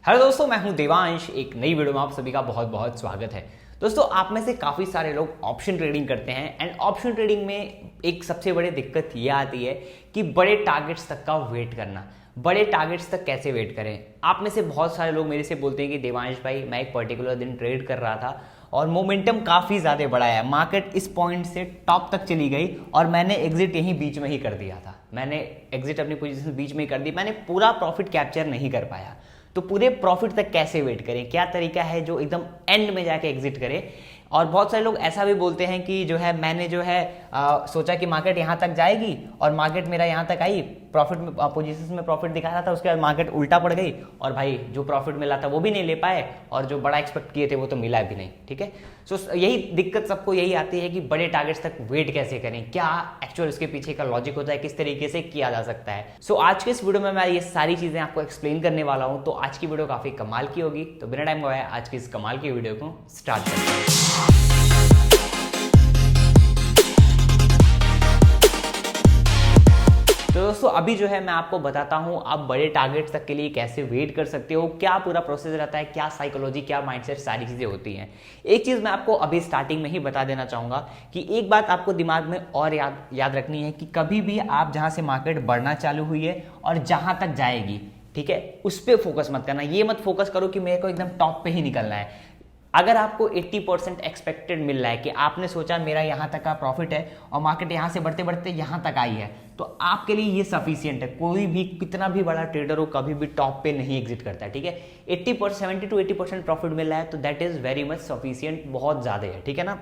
Hello दोस्तों, मैं हूं देवांश। एक नई वीडियो में आप सभी का बहुत बहुत स्वागत है। दोस्तों, आप में से काफ़ी सारे लोग ऑप्शन ट्रेडिंग करते हैं एंड ऑप्शन ट्रेडिंग में एक सबसे बड़ी दिक्कत ये आती है कि बड़े टारगेट्स तक का वेट करना। बड़े टारगेट्स तक कैसे वेट करें? आप में से बहुत सारे लोग मेरे से बोलते हैं कि देवांश भाई, मैं एक पर्टिकुलर दिन ट्रेड कर रहा था और मोमेंटम काफ़ी ज़्यादा बड़ा है, मार्केट इस पॉइंट से टॉप तक चली गई और मैंने एग्जिट यहीं बीच में ही कर दिया था। मैंने एग्जिट अपनी पोजीशन बीच में ही कर दी, मैंने पूरा प्रॉफिट कैप्चर नहीं कर पाया। तो पूरे प्रॉफिट तक कैसे वेट करें? क्या तरीका है जो एकदम एंड में जाके एग्जिट करे? और बहुत सारे लोग ऐसा भी बोलते हैं कि जो है मैंने जो है सोचा कि मार्केट यहाँ तक जाएगी और मार्केट मेरा यहाँ तक आई, प्रॉफिट में पोजीशन में प्रॉफिट दिखा रहा था, उसके बाद मार्केट उल्टा पड़ गई और भाई जो प्रॉफिट मिला था वो भी नहीं ले पाए और जो बड़ा एक्सपेक्ट किए थे वो तो मिला भी नहीं। ठीक है, सो यही दिक्कत सबको यही आती है कि बड़े टारगेट्स तक वेट कैसे करें, क्या एक्चुअल इसके पीछे का लॉजिक होता है, किस तरीके से किया जा सकता है। सो आज के इस वीडियो में मैं ये सारी चीजें आपको एक्सप्लेन करने वाला हूं। तो आज की वीडियो काफी कमाल की होगी, तो बिना टाइम गवाए आज की इस कमाल की वीडियो को स्टार्ट करते हैं। तो दोस्तों, अभी जो है मैं आपको बताता हूं आप बड़े टारगेट्स तक के लिए कैसे वेट कर सकते हो, क्या पूरा प्रोसेस रहता है, क्या साइकोलॉजी, क्या माइंडसेट, सारी चीजें होती हैं। एक चीज मैं आपको अभी स्टार्टिंग में ही बता देना चाहूंगा कि एक बात आपको दिमाग में और याद रखनी है कि कभी भी आप जहां से मार्केट बढ़ना चालू हुई है और जहां तक जाएगी, ठीक है, उस पर फोकस मत करना। ये मत फोकस करो कि मेरे को एकदम टॉप पे ही निकलना है। अगर आपको 80% एक्सपेक्टेड मिल रहा है कि आपने सोचा मेरा यहाँ तक का प्रॉफिट है और मार्केट यहाँ से बढ़ते बढ़ते यहाँ तक आई है, तो आपके लिए ये सफिशियंट है। कोई भी कितना भी बड़ा ट्रेडर हो कभी भी टॉप पे नहीं एग्जिट करता है। ठीक है, 70 to 80% प्रॉफिट मिल रहा है तो that is very much sufficient, बहुत ज़्यादा है। ठीक है ना।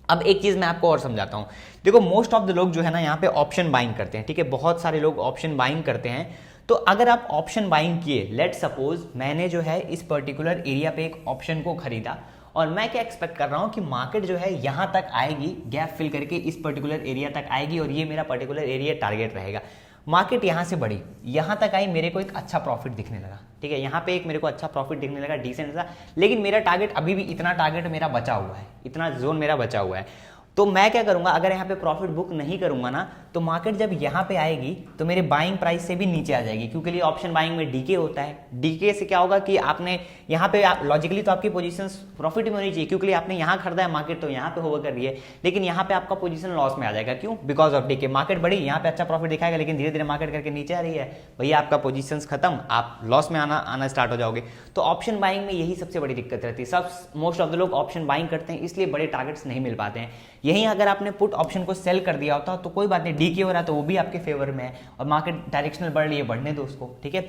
अब एक चीज मैं आपको और समझाता हूँ। देखो, मोस्ट ऑफ द लोग जो है ना यहाँ पे ऑप्शन बाइंग करते हैं। ठीक है, बहुत सारे लोग ऑप्शन बाइंग करते हैं। तो अगर आप ऑप्शन बाइंग किए, लेट सपोज मैंने जो है इस पर्टिकुलर एरिया पे एक ऑप्शन को खरीदा और मैं क्या एक्सपेक्ट कर रहा हूं कि मार्केट जो है यहां तक आएगी, गैप फिल करके इस पर्टिकुलर एरिया तक आएगी और ये मेरा पर्टिकुलर एरिया टारगेट रहेगा। मार्केट यहां से बढ़ी, यहां तक आई, मेरे को एक अच्छा प्रॉफिट दिखने लगा। ठीक है, यहां पे एक मेरे को अच्छा प्रॉफिट दिखने लगा, डिसेंट सा, लेकिन मेरा टारगेट अभी भी इतना टारगेट मेरा बचा हुआ है, इतना जोन मेरा बचा हुआ है। तो मैं क्या करूंगा, अगर यहाँ पे प्रॉफिट बुक नहीं करूंगा ना, तो मार्केट जब यहाँ पे आएगी तो मेरे बाइंग प्राइस से भी नीचे आ जाएगी, क्योंकि ऑप्शन बाइंग में डीके होता है। डीके से क्या होगा कि आपने यहाँ पे लॉजिकली तो आपकी पोजीशंस प्रॉफिट में होनी चाहिए, क्योंकि आपने यहाँ खरीदा है, मार्केट तो यहाँ पे होवर कर रही है, लेकिन यहाँ पे आपका पोजीशन लॉस में आ जाएगा। क्यों? Because of DK. मार्केट बढ़ी, यहाँ पे अच्छा प्रॉफिट दिखाएगा, लेकिन धीरे धीरे मार्केट करके नीचे आ रही है, भैया आपका पोजीशन खत्म, आप लॉस में आना स्टार्ट हो जाओगे। तो ऑप्शन बाइंग में यही सबसे बड़ी दिक्कत रहती है। सब मोस्ट ऑफ द लोग ऑप्शन बाइंग करते हैं, इसलिए बड़े टारगेट्स नहीं मिल पाते हैं। यहीं अगर आपने पुट ऑप्शन को सेल कर दिया होता तो कोई बात नहीं, डीके हो रहा तो वो भी आपके फेवर में है और मार्केट डायरेक्शनल बढ़ रही है, बढ़ने दो उसको। ठीक है,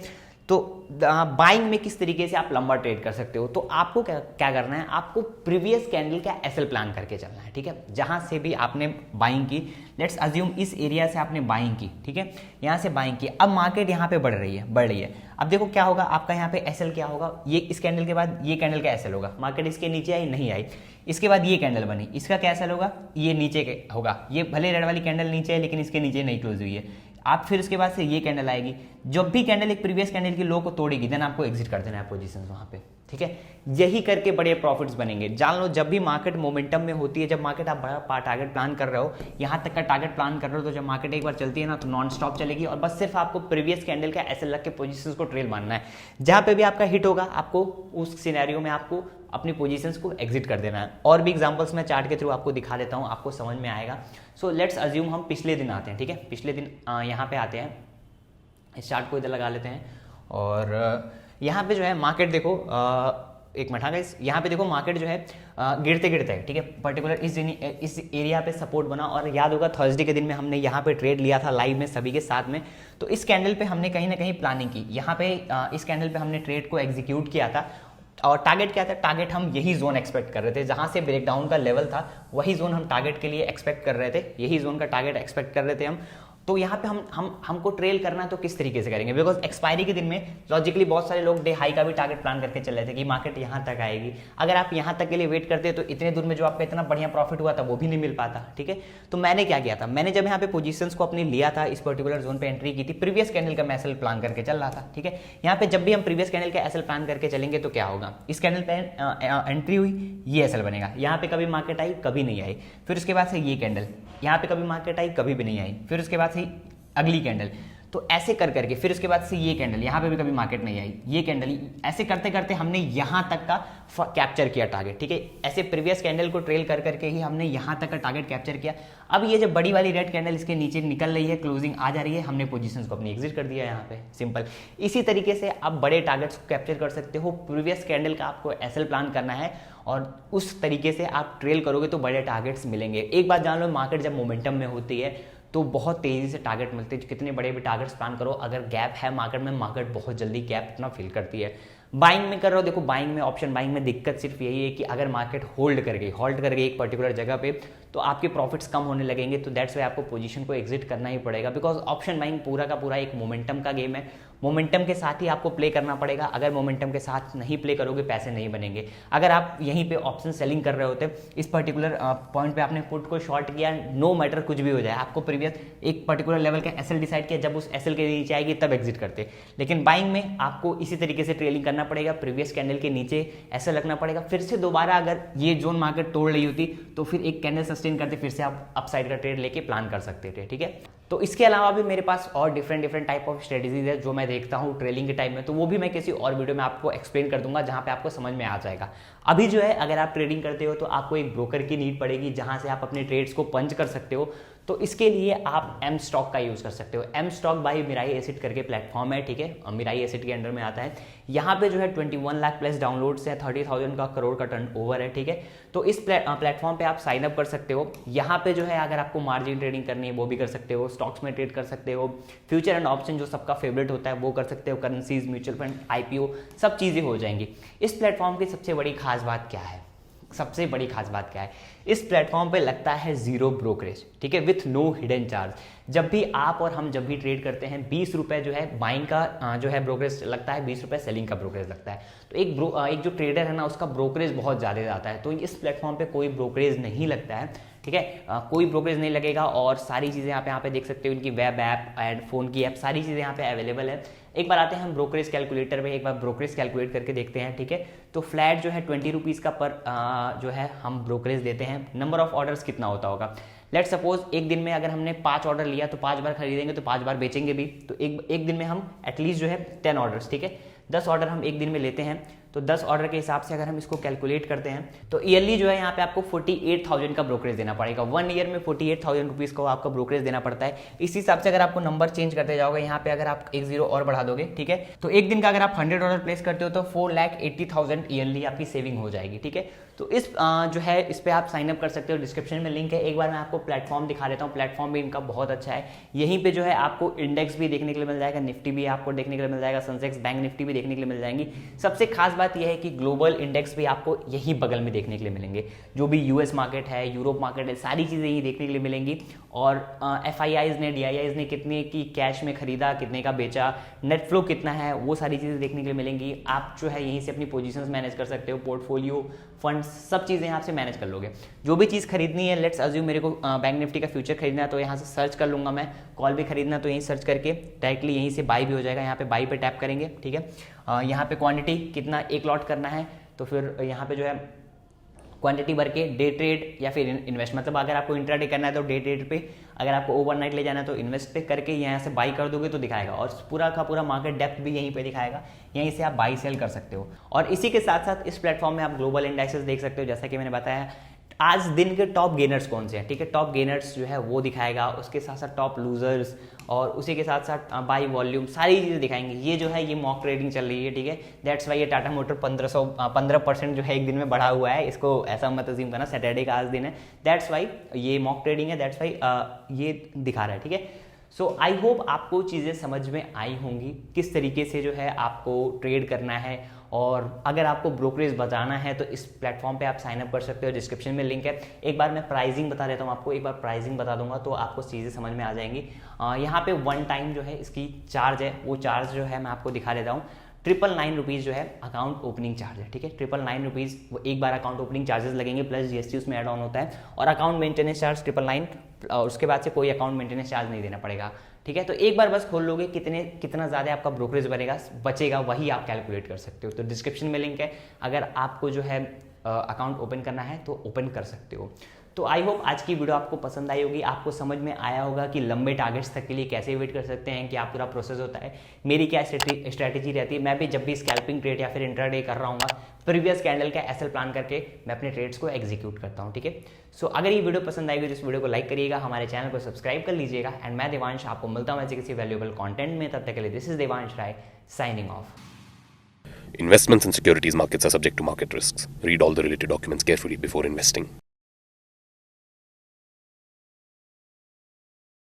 तो बाइंग में किस तरीके से आप लंबा ट्रेड कर सकते हो, तो आपको क्या करना है, आपको प्रीवियस कैंडल का एसएल प्लान करके चलना है। ठीक है, जहां से भी आपने बाइंग की, लेट्स अज्यूम इस एरिया से आपने बाइंग की, ठीक है, यहां से बाइंग की, अब मार्केट यहां पे बढ़ रही है। अब देखो क्या होगा, आपका यहाँ पे एसएल क्या होगा, ये इस कैंडल के बाद ये कैंडल का एसएल होगा। मार्केट इसके नीचे आई, नहीं आई, इसके बाद ये कैंडल बनी, इसका क्या एसएल होगा, ये नीचे होगा। ये भले रेड वाली कैंडल नीचे है लेकिन इसके नीचे नहीं क्लोज हुई है। आप फिर उसके बाद से ये कैंडल आएगी, जब भी कैंडल एक प्रीवियस कैंडल की लो को तोड़ेगी, देन आपको एग्जिट कर देना है पोजीशन वहां पे। ठीक है, यही करके बड़े प्रॉफिट्स बनेंगे। जान लो, जब भी मार्केट मोमेंटम में होती है, जब मार्केट आप बड़ा टारगेट प्लान कर रहे हो, यहां तक का टारगेट प्लान कर रहे हो, तो जब मार्केट एक बार चलती है ना तो नॉन स्टॉप चलेगी और बस सिर्फ आपको प्रीवियस कैंडल का एसएल रख के पोजीशंस को ट्रेल मारना है। जहां पे भी आपका हिट होगा, आपको उस सिनेरियो में आपको अपनी पोजीशंस को एग्जिट कर देना है। और भी एग्जांपल्स मैं चार्ट के थ्रू आपको दिखा देता हूं, आपको समझ में आएगा। सो लेट्स अज्यूम हम पिछले दिन आते हैं। ठीक है, पिछले दिन यहाँ पे आते हैं, इस चार्ट को इधर लगा लेते हैं और यहाँ पे जो है मार्केट देखो, एक मिनट, हाँ गाइस, यहाँ पे देखो मार्केट जो है गिरते गिरते है। ठीक है, पर्टिकुलर इस एरिया पे सपोर्ट बना और याद होगा थर्सडे के दिन में हमने यहाँ पे ट्रेड लिया था लाइव में सभी के साथ में। तो इस कैंडल पे हमने कहीं ना कहीं प्लानिंग की, यहाँ पे इस कैंडल पे हमने ट्रेड को एग्जीक्यूट किया था और टारगेट क्या था, टारगेट हम यही जोन एक्सपेक्ट कर रहे थे, जहां से ब्रेकडाउन का लेवल था वही जोन हम टारगेट के लिए एक्सपेक्ट कर रहे थे, यही जोन का टारगेट एक्सपेक्ट कर रहे थे हम। तो यहाँ पे हमको ट्रेल करना है तो किस तरीके से करेंगे, बिकॉज एक्सपायरी के दिन में लॉजिकली बहुत सारे लोग डे हाई का भी टारगेट प्लान करके चल रहे थे कि मार्केट यहाँ तक आएगी। अगर आप यहाँ तक के लिए वेट करते तो इतने दूर में जो आपका इतना बढ़िया प्रॉफिट हुआ था वो भी नहीं मिल पाता। ठीक है, तो मैंने क्या किया था, मैंने जब यहाँ पे पोजीशंस को अपनी लिया था, इस पर्टिकुलर जोन पे एंट्री की थी, प्रीवियस कैंडल का मैं एसएल प्लान करके चल रहा था। ठीक है, यहाँ पे जब भी हम प्रीवियस कैंडल का एसएल प्लान करके चलेंगे तो क्या होगा, इस कैंडल पे एंट्री हुई, ये एसएल बनेगा, यहाँ पे कभी मार्केट आई, कभी नहीं आई, फिर उसके बाद से ये कैंडल, यहाँ पे कभी मार्केट आई, कभी भी नहीं आई, फिर उसके बाद से अगली कैंडल। तो ऐसे कर करके फिर उसके बाद से ये कैंडल, यहाँ पे भी कभी मार्केट नहीं आई, ये कैंडल, ऐसे करते करते हमने यहाँ तक का कैप्चर किया टारगेट, ठीक है। ऐसे प्रीवियस कैंडल को ट्रेल कर करके ही हमने यहाँ तक का टारगेट कैप्चर किया। अब ये जो बड़ी वाली रेड कैंडल इसके नीचे निकल रही है, क्लोजिंग आ जा रही है, हमने पोजीशंस को अपनी एग्जिट कर दिया यहाँ पे, सिंपल। इसी तरीके से आप बड़े टारगेट्स को कैप्चर कर सकते हो। प्रीवियस कैंडल का आपको एसएल प्लान करना है और उस तरीके से आप ट्रेल करोगे तो बड़े टारगेट्स मिलेंगे। एक बात जान लो, मार्केट जब मोमेंटम में होती है तो बहुत तेजी से टारगेट मिलते हैं। कितने बड़े भी टारगेट्स प्लान करो, अगर गैप है मार्केट में, मार्केट बहुत जल्दी गैप अपना फिल करती है। बाइंग में कर रहे हो, देखो बाइंग में, ऑप्शन बाइंग में दिक्कत सिर्फ यही है कि अगर मार्केट होल्ड कर गई एक पर्टिकुलर जगह पे तो आपके प्रॉफिट्स कम होने लगेंगे, तो दैट्स वाई आपको पोजीशन को एग्जिट करना ही पड़ेगा। बिकॉज ऑप्शन बाइंग पूरा का पूरा एक मोमेंटम का गेम है, मोमेंटम के साथ ही आपको प्ले करना पड़ेगा। अगर मोमेंटम के साथ नहीं प्ले करोगे पैसे नहीं बनेंगे। अगर आप यहीं पे ऑप्शन सेलिंग कर रहे होते, इस पर्टिकुलर पॉइंट पे आपने पुट को शॉर्ट किया, नो मैटर कुछ भी हो जाए, आपको प्रीवियस एक पर्टिकुलर लेवल का एसएल डिसाइड किया, जब उस एसएल के नीचे आएगी तब एग्जिट करते। लेकिन बाइंग में आपको इसी तरीके से ट्रेलिंग करना पड़ेगा, प्रीवियस कैंडल के नीचे एसएल रखना पड़ेगा, फिर से दोबारा अगर ये जोन मार्केट तोड़ रही होती तो फिर एक कैंडल सस्टेन करते, फिर से आप अपसाइड का ट्रेड लेके प्लान कर सकते थे, ठीक है। तो इसके अलावा भी मेरे पास और डिफरेंट टाइप ऑफ स्ट्रेटेजीज है जो मैं देखता हूँ ट्रेलिंग के टाइम में, तो वो भी मैं किसी और वीडियो में आपको एक्सप्लेन कर दूंगा जहां पे आपको समझ में आ जाएगा। अभी जो है अगर आप ट्रेडिंग करते हो तो आपको एक ब्रोकर की नीड पड़ेगी जहां से आप अपने ट्रेड्स को पंच कर सकते हो। तो इसके लिए आप एम स्टॉक का यूज कर सकते हो। M stock by Mirae asset करके प्लेटफॉर्म है, ठीक है, मिराई एसिड के अंडर में आता है। यहाँ पे जो है 21 लाख प्लस डाउनलोड्स है, 30,000 का करोड़ का टर्नओवर है, ठीक है। तो इस प्लेटफॉर्म पे आप साइन अप कर सकते हो। यहाँ पे जो है अगर आपको मार्जिन ट्रेडिंग करनी है वो भी कर सकते हो, स्टॉक्स में ट्रेड कर सकते हो, फ्यूचर एंड ऑप्शन जो सबका फेवरेट होता है वो कर सकते हो, करेंसीज, म्यूचुअल फंड, आईपीओ, सब चीजें हो जाएंगी। इस प्लेटफॉर्म की सबसे बड़ी खास बात क्या है? सबसे बड़ी खास बात क्या है? इस प्लेटफॉर्म पे लगता है जीरो ब्रोकरेज, ठीक है, विथ नो हिडन चार्ज। जब भी आप और हम जब भी ट्रेड करते हैं 20 रुपए जो है बाइंग का जो है ब्रोकरेज लगता है, 20 रुपए सेलिंग का ब्रोकरेज लगता है। तो एक जो ट्रेडर है ना उसका ब्रोकरेज बहुत ज़्यादा जाता है। तो इस प्लेटफॉर्म पे कोई ब्रोकरेज नहीं लगता है, ठीक है, कोई ब्रोकरेज नहीं लगेगा। और सारी चीज़ें यहाँ पे देख सकते हो, इनकी वेब ऐप एंड फोन की ऐप, सारी चीज़ें यहाँ पे अवेलेबल है। एक बार आते हैं हम ब्रोकरेज कैलकुलेटर पे, एक बार ब्रोकरेज कैलकुलेट करके देखते हैं, ठीक है। तो फ्लैट जो है 20 रुपीज़ का पर जो है हम ब्रोकरेज देते हैं। नंबर ऑफ ऑर्डर्स कितना होता होगा? लेट सपोज एक दिन में अगर हमने 5 ऑर्डर लिया तो 5 बार खरीदेंगे तो 5 बार बेचेंगे भी, तो एक दिन में हम एटलीस्ट जो है 10 ऑर्डर्स, ठीक है, 10 ऑर्डर हम एक दिन में लेते हैं। तो 10 ऑर्डर के हिसाब से अगर हम इसको कैलकुलेट करते हैं तो ईयरली जो है यहाँ पे आपको 48,000 का ब्रोकरेज देना पड़ेगा। 1 ईयर में 48,000 रुपीज़ को आपका ब्रोकरेज देना पड़ता है। इस हिसाब से अगर आपको नंबर चेंज करते जाओगे, यहाँ पे अगर आप एक जीरो और बढ़ा दोगे, ठीक है, तो एक दिन का अगर आप 100 ऑर्डर प्लेस करते हो तो 4,80,000 ईयरली आपकी सेविंग हो जाएगी, ठीक है। तो इस जो है इस पर आप साइन अप कर सकते हो, डिस्क्रिप्शन में लिंक है। एक बार मैं आपको प्लेटफॉर्म दिखा देता हूँ, प्लेटफॉर्म भी इनका बहुत अच्छा है। यहीं पे जो है आपको इंडेक्स भी देखने के लिए मिल जाएगा, निफ्टी भी आपको देखने के लिए मिल जाएगा, सेंसेक्स, बैंक निफ्टी भी देखने के लिए मिल जाएंगी। सबसे खास बात यह है कि ग्लोबल इंडेक्स भी आपको यही बगल में देखने के लिए मिलेंगे। जो भी यूएस मार्केट है, यूरोप मार्केट है, सारी चीज़ें यही देखने के लिए मिलेंगी। और एफआईआईज ने, डीआईआईज ने कितने की कैश में खरीदा, कितने का बेचा, नेट फ्लो कितना है, वो सारी चीज़ें देखने के लिए मिलेंगी। आप जो है यहीं से अपनी पोजीशंस मैनेज कर सकते हो, पोर्टफोलियो, फंड्स, सब चीज़ें यहाँ से मैनेज कर लोगे। जो भी चीज़ खरीदनी है, लेट्स अज्यूम मेरे को बैंक निफ्टी का फ्यूचर खरीदना है तो यहाँ से सर्च कर लूँगा मैं, कॉल भी खरीदना तो यहीं सर्च करके डायरेक्टली यहीं से बाई भी हो जाएगा। यहाँ पे बाई पे टैप करेंगे, ठीक है। यहाँ पे क्वांटिटी कितना, एक लॉट करना है, तो फिर यहाँ पे जो है क्वांटिटी भर के डे ट्रेड या फिर इन्वेस्ट, मतलब अगर आपको इंट्राडे करना है तो डे ट्रेड पे, अगर आपको ओवरनाइट ले जाना है तो इन्वेस्ट पे करके यहाँ से बाई कर दोगे तो दिखाएगा। और पूरा का पूरा मार्केट डेप्थ भी यहीं पे दिखाएगा, यहीं से आप बाई सेल कर सकते हो। और इसी के साथ साथ इस प्लेटफॉर्म में आप ग्लोबल इंडेक्सेस देख सकते हो, जैसा कि मैंने बताया आज दिन के टॉप गेनर्स कौन से हैं, ठीक है, टॉप गेनर्स जो है वो दिखाएगा, उसके साथ साथ टॉप लूजर्स, और उसी के साथ साथ बाई वॉल्यूम, सारी चीज़ें दिखाएंगे। ये जो है ये मॉक ट्रेडिंग चल रही है, ठीक है, दैट्स वाई ये टाटा मोटर 15% जो है एक दिन में बढ़ा हुआ है। इसको ऐसा मत अजीम करना सैटरडे का आज दिन है, दैट्स वाई ये मॉक ट्रेडिंग है, दैट्स वाई ये दिखा रहा है, ठीक है। सो आई होप आपको चीज़ें समझ में आई होंगी, किस तरीके से जो है आपको ट्रेड करना है। और अगर आपको ब्रोकरेज बताना है तो इस प्लेटफॉर्म पे आप साइन अप कर सकते हो, डिस्क्रिप्शन में लिंक है। एक बार मैं प्राइसिंग बता देता हूँ आपको, एक बार प्राइसिंग बता दूंगा तो आपको चीज़ें समझ में आ जाएंगी। यहाँ पे 1 टाइम जो है इसकी चार्ज है, वो चार्ज जो है मैं आपको दिखा देता हूँ। 999 रुपीज़ जो है अकाउंट ओपनिंग चार्ज है, ठीक है, 999 रुपीज़ वो एक बार अकाउंट ओपनिंग चार्जेस लगेंगे, प्लस जीएसटी उसमें ऐड ऑन होता है। और अकाउंट मेंटेनेंस चार्ज 999, और उसके बाद से कोई अकाउंट मेंटेनेंस चार्ज नहीं देना पड़ेगा, ठीक है। तो एक बार बस खोल लोगे, कितना ज़्यादा आपका ब्रोकरेज बचेगा वही आप कैलकुलेट कर सकते हो। तो डिस्क्रिप्शन में लिंक है, अगर आपको जो है अकाउंट ओपन करना है तो ओपन कर सकते हो। तो आई होप आज की वीडियो आपको पसंद आई होगी, आपको समझ में आया होगा कि लंबे टारगेट्स तक के लिए कैसे वेट कर सकते हैं, क्या पूरा प्रोसेस होता है, मेरी क्या स्ट्रैटेजी रहती है। मैं भी जब भी स्कैल्पिंग ट्रेड या फिर इंट्राडे कर रहा हूँ, प्रीवियस कैंडल का एसएल प्लान करके मैं अपने ट्रेड्स को एग्जीक्यूट करता हूँ, ठीक है। सो अगर ये वीडियो पसंद आएगी तो इस वीडियो को लाइक करिएगा, हमारे चैनल को सब्सक्राइब कर लीजिएगा। एंड मैं देवांश आपको मिलता हूँ ऐसे किसी वैल्यूएबल कंटेंट में, तब तक के लिए this is Devansh Rai signing off. Investments in securities markets are subject to market risks. Read all the related documents carefully before investing.